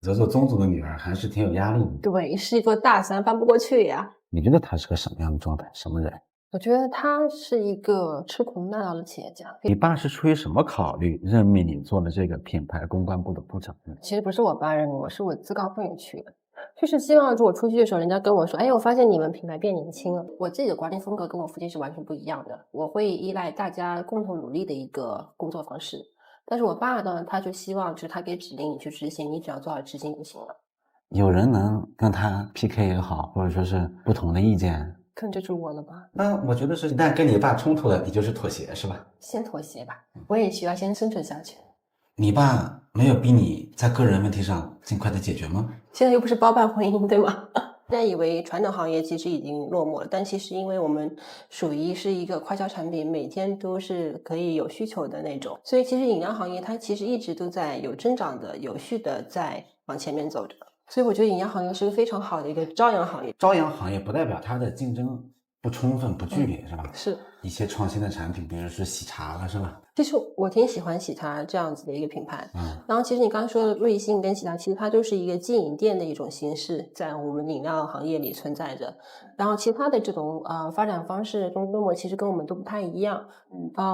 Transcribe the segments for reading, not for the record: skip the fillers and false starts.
做宗族的女儿还是挺有压力的。对，是一座大山翻不过去呀。你觉得她是个什么样的状态？什么人？我觉得他是一个吃苦耐劳的企业家。你爸是出于什么考虑任命你做了这个品牌公关部的部长呢？其实不是我爸任命我，是我自告奋勇去的。就是希望就我出去的时候，人家跟我说：“哎，我发现你们品牌变年轻了。”我自己的管理风格跟我父亲是完全不一样的，我会依赖大家共同努力的一个工作方式。但是我爸呢，他就希望就是他给指令你去执行，你只要做好执行就行了。有人能跟他 PK 也好，或者说是不同的意见，可能就是我了吧，那我觉得是一旦跟你爸冲突了，你就是妥协，是吧？先妥协吧，我也需要先生存下去。你爸没有逼你在个人问题上尽快的解决吗？现在又不是包办婚姻，对吗？现在以为传统行业其实已经落寞了，但其实因为我们属于是一个快消产品，每天都是可以有需求的那种，所以其实饮料行业它其实一直都在有增长的、有序的在往前面走着。所以我觉得饮料行业是个非常好的一个朝阳行业。朝阳行业不代表它的竞争不充分、不剧烈，是吧？是。一些创新的产品，比如说喜茶了，是吧？其实我挺喜欢喜茶这样子的一个品牌，然后其实你刚刚说的瑞幸跟喜茶，其实它就是一个经营店的一种形式，在我们饮料行业里存在着。然后其他的这种发展方式跟规模其实跟我们都不太一样。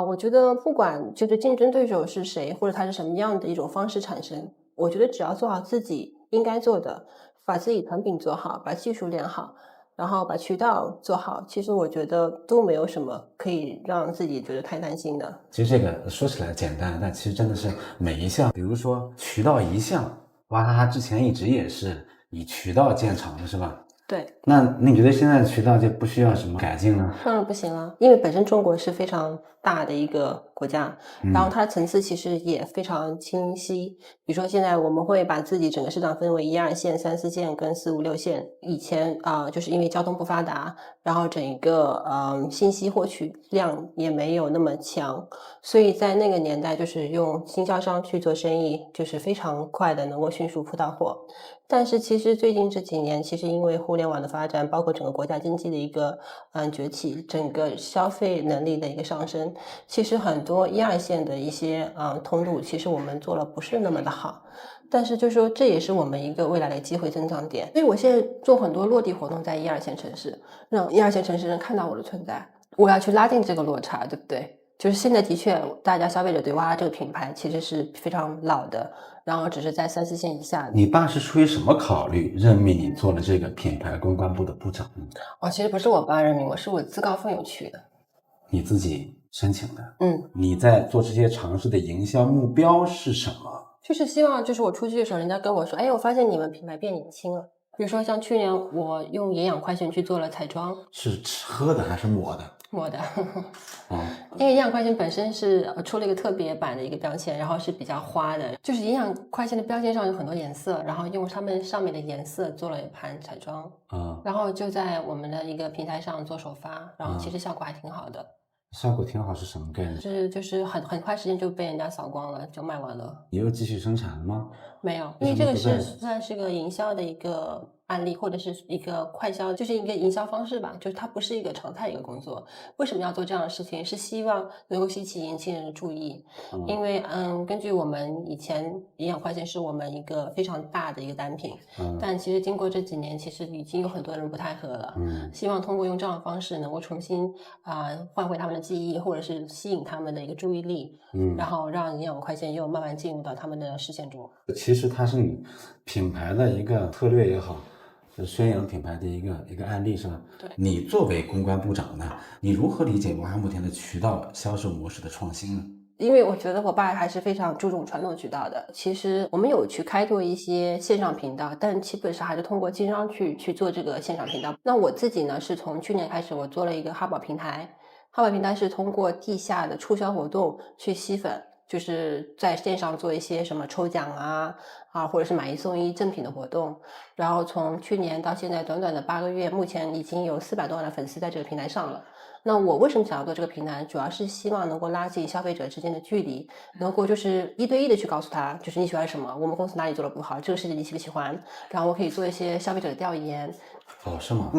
我觉得不管就是竞争对手是谁，或者它是什么样的一种方式产生，我觉得只要做好自己应该做的，把自己产品做好，把技术练好。然后把渠道做好，其实我觉得都没有什么可以让自己觉得太担心的。其实这个说起来简单，但其实真的是每一项，比如说渠道一项，娃哈哈之前一直也是以渠道见长的，是吧？对，那你觉得现在的渠道就不需要什么改进呢？当然不行了，因为本身中国是非常大的一个国家，然后它的层次其实也非常清晰。比如说现在我们会把自己整个市场分为1、2线、3、4线跟4、5、6线。以前就是因为交通不发达，然后整一个信息获取量也没有那么强，所以在那个年代就是用经销商去做生意，就是非常快的能够迅速铺到货。但是其实最近这几年，其实因为互联网的发展，包括整个国家经济的一个崛起，整个消费能力的一个上升，其实很多1、2线的一些通路，其实我们做了不是那么的好。但是就是说，这也是我们一个未来的机会增长点。所以我现在做很多落地活动在1、2线城市，让1、2线城市人看到我的存在，我要去拉近这个落差，对不对？就是现在的确，大家消费者对娃哈哈这个品牌其实是非常老的，然后只是在3、4线以下的。你爸是出于什么考虑任命你做了这个品牌公关部的部长呢？其实不是我爸任命我，是我自告奋勇去的。你自己申请的。嗯，你在做这些尝试的营销目标是什么？就是希望就是我出去的时候，人家跟我说：“哎，我发现你们品牌变年轻了。”比如说像去年我用营养快线去做了彩妆，是喝的还是抹的？抹的。啊，因为营养快线本身是出了一个特别版的一个标签，然后是比较花的，就是营养快线的标签上有很多颜色，然后用它们上面的颜色做了一盘彩妆，然后就在我们的一个平台上做首发，然后其实效果还挺好的。效果挺好是什么概念？就是很快时间就被人家扫光了，就卖完了。你又继续生产了吗？没有，因为这个算是个营销的一个案例，或者是一个快销，就是一个营销方式吧，就是它不是一个常态一个工作。为什么要做这样的事情？是希望能够吸起年轻人的注意。因为根据我们以前营养快线是我们一个非常大的一个单品，但其实经过这几年，其实已经有很多人不太喝了。希望通过用这样的方式能够重新唤回他们的记忆，或者是吸引他们的一个注意力，然后让营养快线又慢慢进入到他们的视线中。其实它是你品牌的一个策略也好，是宣扬品牌的一个案例，是吧？对。你作为公关部长呢，你如何理解娃哈哈目前的渠道销售模式的创新呢？因为我觉得我爸还是非常注重传统渠道的。其实我们有去开拓一些线上频道，但基本上还是通过经商去做这个线上频道。那我自己呢，是从去年开始，我做了一个哈宝平台。哈宝平台是通过地下的促销活动去吸粉，就是在线上做一些什么抽奖或者是买1送1赠品的活动。然后从去年到现在短短的8个月，目前已经有400多万的粉丝在这个平台上了。那我为什么想要做这个平台？主要是希望能够拉近消费者之间的距离，能够就是1对1的去告诉他，就是你喜欢什么，我们公司哪里做的不好，这个事情你喜不喜欢，然后我可以做一些消费者的调研。是吗？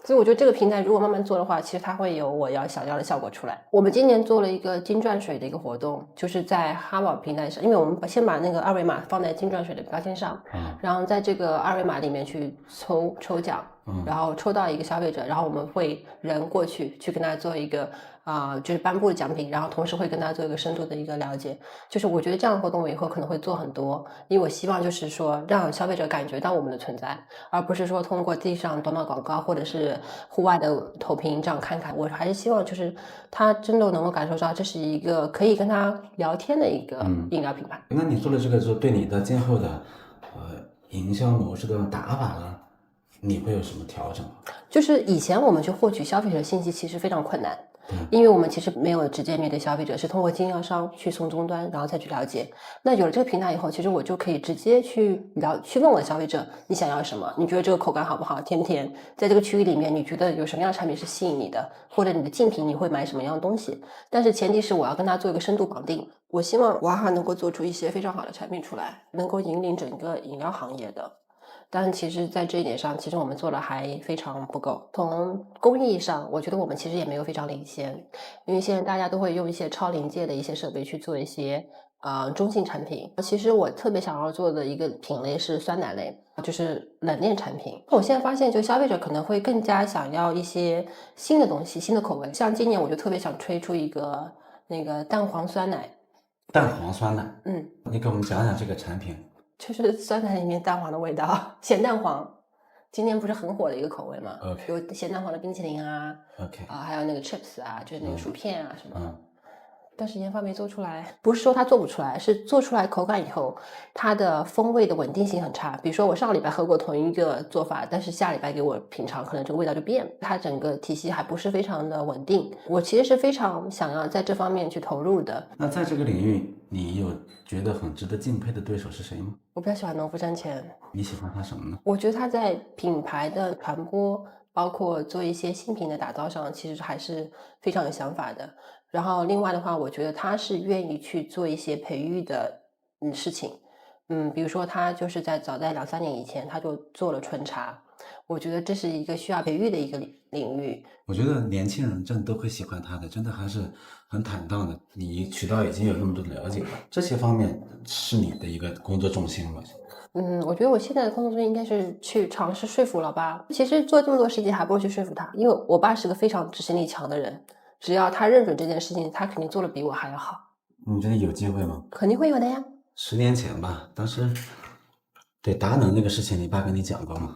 所以我觉得这个平台如果慢慢做的话，其实它会有我想要的效果出来。我们今年做了一个金钻水的一个活动，就是在哈宝平台上，因为我们先把那个二维码放在金钻水的标签上，然后在这个二维码里面去抽奖，然后抽到一个消费者，然后我们会人过去跟他做一个就是颁布的奖品，然后同时会跟他做一个深度的一个了解。就是我觉得这样的活动我以后可能会做很多，因为我希望就是说让消费者感觉到我们的存在，而不是说通过地上短广告或者是户外的投屏这样看看。我还是希望就是他真的能够感受到这是一个可以跟他聊天的一个饮料品牌。那你做了这个之后，对你的今后的营销模式的打法呢，你会有什么调整？就是以前我们去获取消费者信息其实非常困难，因为我们其实没有直接面对消费者，是通过经销商去送终端，然后再去了解。那有了这个平台以后，其实我就可以直接去问我的消费者，你想要什么？你觉得这个口感好不好？甜不甜？在这个区域里面，你觉得有什么样的产品是吸引你的？或者你的竞品你会买什么样的东西？但是前提是我要跟他做一个深度绑定。我希望娃哈能够做出一些非常好的产品出来，能够引领整个饮料行业的。但其实在这一点上，其实我们做的还非常不够。从工艺上，我觉得我们其实也没有非常领先，因为现在大家都会用一些超临界的一些设备去做一些中性产品。其实我特别想要做的一个品类是酸奶类，就是冷链产品。我现在发现，就消费者可能会更加想要一些新的东西、新的口味。像今年我就特别想推出一个那个蛋黄酸奶。蛋黄酸奶，你给我们讲讲这个产品。就是酸奶里面蛋黄的味道，咸蛋黄，今年不是很火的一个口味嘛？有咸蛋黄的冰淇淋啊，还有那个 chips 啊，就是那个薯片啊什么。但是研发没做出来，不是说它做不出来，是做出来口感以后，它的风味的稳定性很差。比如说我上个礼拜喝过同一个做法，但是下礼拜给我品尝，可能这个味道就变了，它整个体系还不是非常的稳定。我其实是非常想要在这方面去投入的。那在这个领域，你有觉得很值得敬佩的对手是谁吗？我比较喜欢农夫山泉。你喜欢他什么呢？我觉得他在品牌的传播，包括做一些新品的打造上，其实还是非常有想法的。然后另外的话，我觉得他是愿意去做一些培育的事情。比如说他就是早在2-3年以前，他就做了春茶。我觉得这是一个需要培育的一个领域。我觉得年轻人真的都会喜欢他的，真的还是很坦荡的。你渠道已经有那么多的了解了，这些方面是你的一个工作重心了。我觉得我现在的工作重心应该是去尝试说服老爸。其实做这么多事情还不如去说服他，因为我爸是个非常执行力强的人，只要他认准这件事情，他肯定做得比我还要好。你觉得有机会吗？肯定会有的呀。10年前吧，当时对达能那个事情，你爸跟你讲过吗？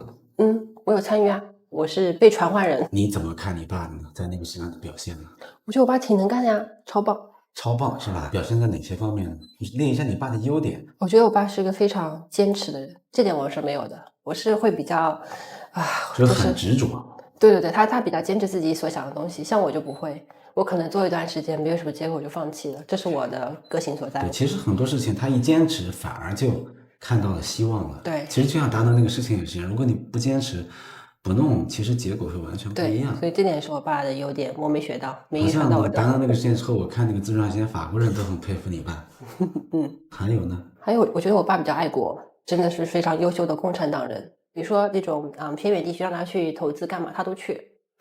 我有参与啊，我是被传唤人。你怎么看你爸呢？在那个事情上的表现呢？我觉得我爸挺能干的呀，超棒。超棒是吧？表现在哪些方面呢？你列一下你爸的优点。我觉得我爸是一个非常坚持的人，这点我是没有的。我是会比较就是很执着。对，他比较坚持自己所想的东西，像我就不会，我可能做一段时间没有什么结果我就放弃了，这是我的个性所在。对，其实很多事情他一坚持，反而就看到了希望了。对，其实就像达能那个事情也是，如果你不坚持不弄，其实结果会完全不一样。所以这点是我爸的优点，我没学到，没遗传到我的。达能那个事件之后，我看那个自传线，法国人都很佩服你爸。还有呢？还有，我觉得我爸比较爱国，真的是非常优秀的共产党人。比如说那种偏远地区让他去投资干嘛，他都去。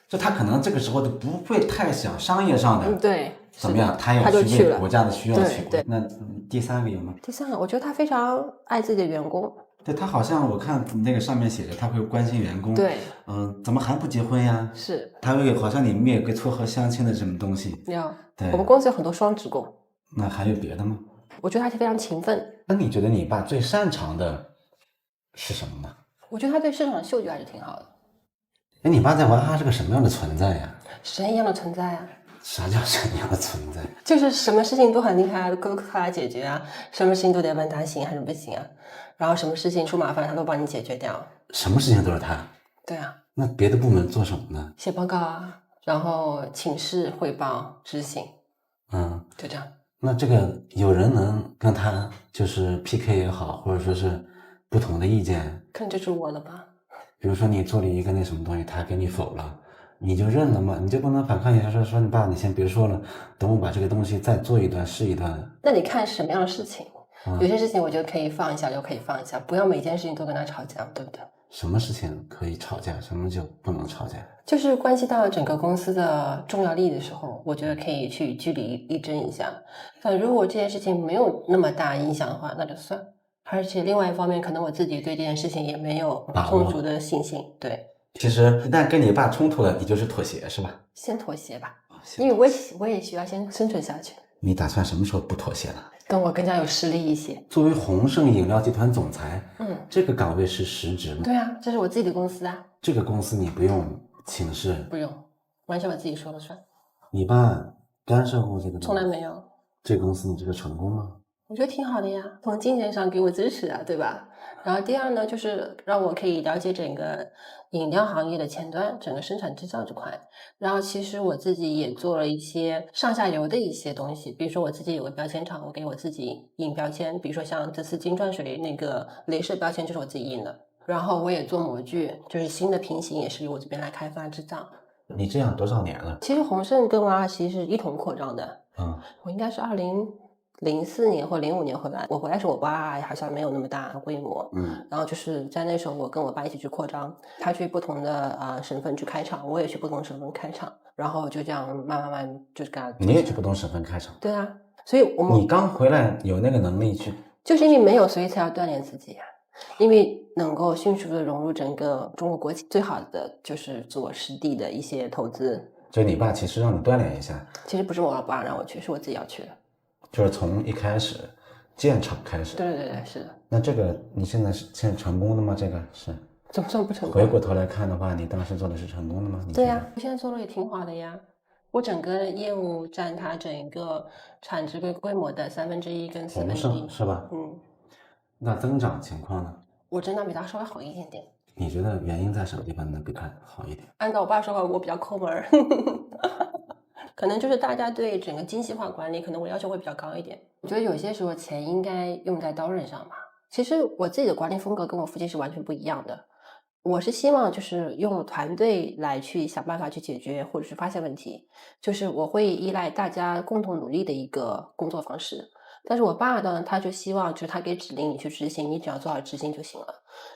就他可能这个时候就不会太想商业上的，对，怎么样，他要去为国家的需要去。对。那第三个有吗？第三个，我觉得他非常爱自己的员工。对，他好像我看那个上面写着他会关心员工。对，怎么还不结婚呀？是。他会好像你们有个撮合相亲的这种东西。对，我们公司有很多双职工。那还有别的吗？我觉得他非常勤奋。那你觉得你爸最擅长的是什么呢？我觉得他对市场的嗅觉还是挺好的。你爸在娃哈哈是个什么样的存在呀？神一样的存在啊！啥叫神一样的存在？就是什么事情都很厉害，都靠他解决啊！什么事情都得问他行还是不行啊？然后什么事情出麻烦，他都帮你解决掉。什么事情都是他？对啊。那别的部门做什么呢？写报告啊，然后请示汇报、执行。就这样。那这个有人能跟他就是 PK 也好，或者说是不同的意见，可能就是我了吧。比如说你做了一个那什么东西，他给你否了，你就认了吗？你就不能反抗一下说你爸，你先别说了，等我把这个东西再做一段是一段。那你看是什么样的事情？有些事情我觉得可以放一下就可以放一下，不要每件事情都跟他吵架，对不对？什么事情可以吵架，什么就不能吵架？就是关系到整个公司的重要利益的时候，我觉得可以去据理力争一下。但如果这件事情没有那么大影响的话，那就算。而且另外一方面，可能我自己对这件事情也没有充足的信心。对，其实一旦跟你爸冲突了，你就是妥协是吧？先妥协吧，因为我也需要先生存下去。你打算什么时候不妥协呢？等我更加有实力一些。作为宏盛饮料集团总裁，这个岗位是实职吗？对啊，这是我自己的公司啊。这个公司你不用请示？不用，完全我自己说了算。你爸干涉过这个？从来没有。这公司你这个成功吗？我觉得挺好的呀，从金钱上给我支持啊，对吧？然后第二呢，就是让我可以了解整个饮料行业的前端，整个生产制造这块。然后其实我自己也做了一些上下游的一些东西，比如说我自己有个标签厂，我给我自己印标签，比如说像这次金钻水那个镭射标签就是我自己印的。然后我也做模具，就是新的平行也是由我这边来开发制造。你这样多少年了？其实宏盛跟娃娃其实是一同扩张的。我应该是2004年或05年回来，我回来时我爸好像没有那么大规模，然后就是在那时候我跟我爸一起去扩张，他去不同的省份去开厂，我也去不同省份开厂，然后就这样慢慢就是干。你也去不同省份开厂？对啊，所以你刚回来有那个能力去？就是因为没有，所以才要锻炼自己啊。因为能够迅速的融入整个中国国情，最好的就是做实地的一些投资。就你爸其实让你锻炼一下？其实不是我爸让我去，是我自己要去的。就是从一开始建厂开始？对，是的。那这个你现在成功的吗？这个是怎么算不成功？回过头来看的话，你当时做的是成功的吗？对呀，我现在做的也挺好的呀。我整个业务占它整个产值规模的1/3跟1/4，是吧？那增长情况呢？我增长比它稍微好一点点。你觉得原因在什么地方能比它好一点？按照我爸说话，我比较抠门可能就是大家对整个精细化管理，可能我要求会比较高一点。我觉得有些时候钱应该用在刀刃上吧。其实我自己的管理风格跟我父亲是完全不一样的。我是希望就是用团队来去想办法去解决或者是发现问题，就是我会依赖大家共同努力的一个工作方式。但是我爸呢，他就希望就是他给指令你去执行，你只要做好执行就行了。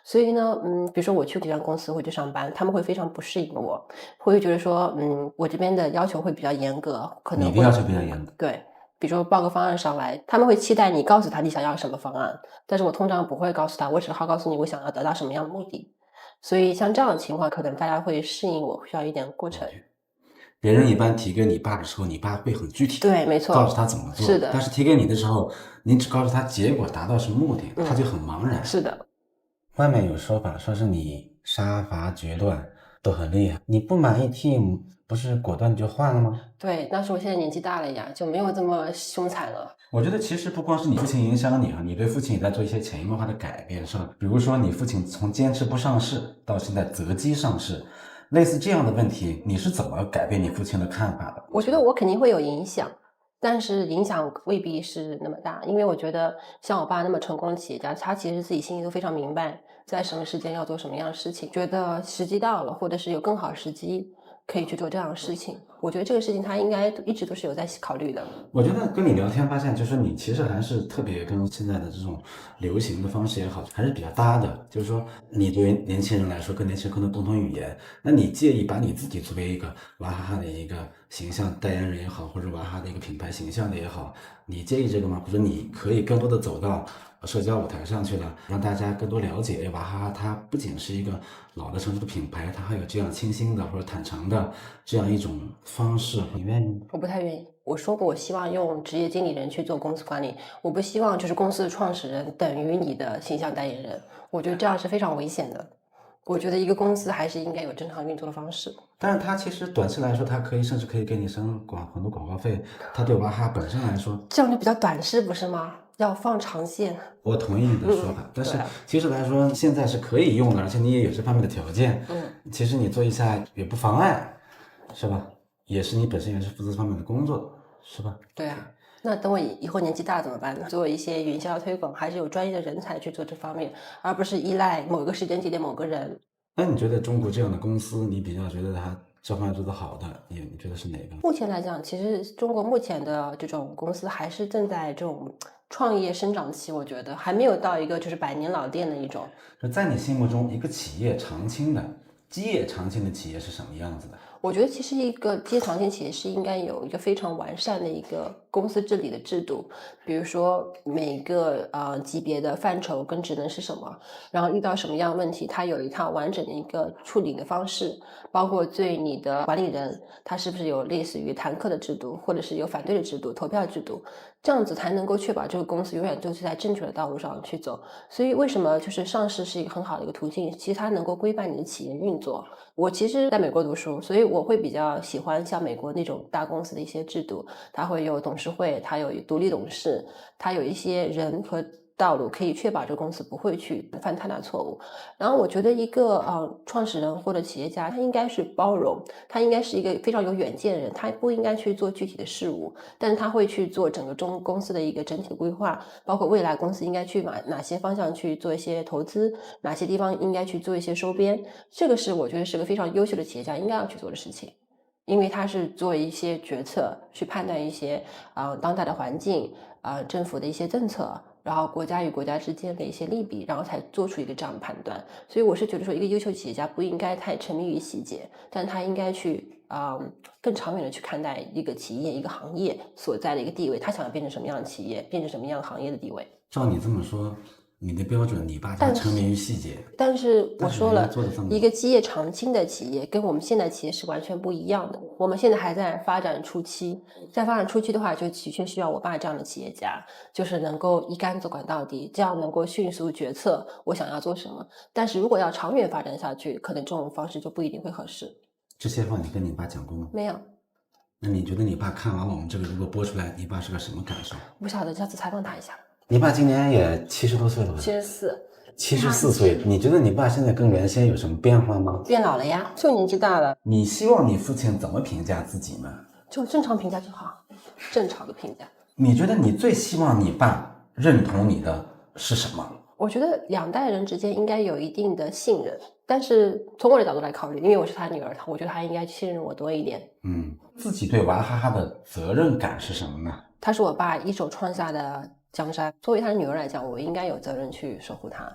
所以呢，比如说我去这家公司会去上班，他们会非常不适应我，会觉得说，我这边的要求会比较严格，可能你的要求比较严格。对，比如说报个方案上来，他们会期待你告诉他你想要什么方案，但是我通常不会告诉他，我只好告诉你我想要得到什么样的目的。所以像这样的情况，可能大家会适应我，需要一点过程。别人一般提给你爸的时候，你爸会很具体，对，没错，告诉他怎么做。是的。但是提给你的时候，你只告诉他结果达到什么目的，他就很茫然。是的。外面有说法，说是你杀伐决断都很厉害，你不满意 team 不是果断就换了吗？对，但是我现在年纪大了呀，就没有这么凶残了。我觉得其实不光是你父亲影响你啊，你对父亲也在做一些潜移默化的改变，是吧？比如说你父亲从坚持不上市到现在择机上市，类似这样的问题，你是怎么改变你父亲的看法的？我觉得我肯定会有影响，但是影响未必是那么大，因为我觉得像我爸那么成功的企业家，他其实自己心里都非常明白，在什么时间要做什么样的事情，觉得时机到了，或者是有更好时机可以去做这样的事情。我觉得这个事情他应该一直都是有在考虑的。我觉得跟你聊天发现，就是你其实还是特别跟现在的这种流行的方式也好，还是比较搭的。就是说，你对于年轻人来说，跟年轻人的共同语言，那你介意把你自己作为一个娃哈哈的一个形象代言人也好，或者娃哈哈的一个品牌形象的也好，你介意这个吗？或者你可以更多的走到社交舞台上去了，让大家更多了解娃哈哈它不仅是一个老的成熟的品牌，它还有这样清新的或者坦诚的这样一种方式，你愿意吗？我不太愿意。我说过，我希望用职业经理人去做公司管理，我不希望就是公司的创始人等于你的形象代言人，我觉得这样是非常危险的。我觉得一个公司还是应该有正常运作的方式。但是它其实短期来说，它甚至可以给你省很多广告费，它对娃哈哈本身来说，这样就比较短视，不是吗？要放长线。我同意你的说法，但是其实来说，现在是可以用的，而且你也有这方面的条件。其实你做一下也不妨碍，是吧？也是你本身也是负责这方面的工作，是吧？对啊。那等我以后年纪大怎么办呢？做一些营销推广，还是有专业的人才去做这方面，而不是依赖某一个时间节点某个人。那你觉得中国这样的公司，你比较觉得它这方面做得好的，你觉得是哪个？目前来讲，其实中国目前的这种公司还是正在这种创业生长期，我觉得还没有到一个就是百年老店的一种。就在你心目中，一个企业长青的、基业长青的企业是什么样子的？我觉得其实一个基业长青企业是应该有一个非常完善的一个公司治理的制度，比如说每个级别的范畴跟职能是什么，然后遇到什么样的问题，它有一套完整的一个处理的方式，包括对你的管理人，他是不是有类似于谈课的制度，或者是有反对的制度、投票制度，这样子才能够确保这个公司永远都是在正确的道路上去走。所以为什么就是上市是一个很好的一个途径？其实它能够规范你的企业运作。我其实在美国读书，所以我会比较喜欢像美国那种大公司的一些制度，它会有董事会，它有独立董事，它有一些人和道路可以确保这个公司不会去犯太大错误。然后我觉得一个创始人或者企业家，他应该是包容，他应该是一个非常有远见的人，他不应该去做具体的事务，但是他会去做整个公司的一个整体的规划，包括未来公司应该去哪些方向去做一些投资，哪些地方应该去做一些收编，这个是我觉得是个非常优秀的企业家应该要去做的事情。因为他是做一些决策，去判断一些当代的环境政府的一些政策，然后国家与国家之间的一些利弊，然后才做出一个这样的判断。所以我是觉得说，一个优秀企业家不应该太沉迷于细节，但他应该去更长远的去看待一个企业、一个行业所在的一个地位，他想要变成什么样的企业，变成什么样的行业的地位。照你这么说，你的标准，你爸他沉迷于细节，但是我说了，一个好。基业长青的企业跟我们现在企业是完全不一样的。我们现在还在发展初期，在发展初期的话，就的确需要我爸这样的企业家，就是能够一竿子管到底，这样能够迅速决策我想要做什么。但是如果要长远发展下去，可能这种方式就不一定会合适。这些话你跟你爸讲过吗？没有，那你觉得你爸看完了我们这个如果播出来，你爸是个什么感受？不晓得，下次采访他一下。你爸今年也70多岁了吧74。74岁，你觉得你爸现在跟原先有什么变化吗？变老了呀，就年纪大了。你希望你父亲怎么评价自己呢？就正常评价就好，正常的评价。你觉得你最希望你爸认同你的是什么？我觉得两代人之间应该有一定的信任，但是从我的角度来考虑，因为我是他女儿，我觉得他应该信任我多一点。自己对娃哈哈的责任感是什么呢？他是我爸一手创下的江山，作为他的女儿来讲，我应该有责任去守护他。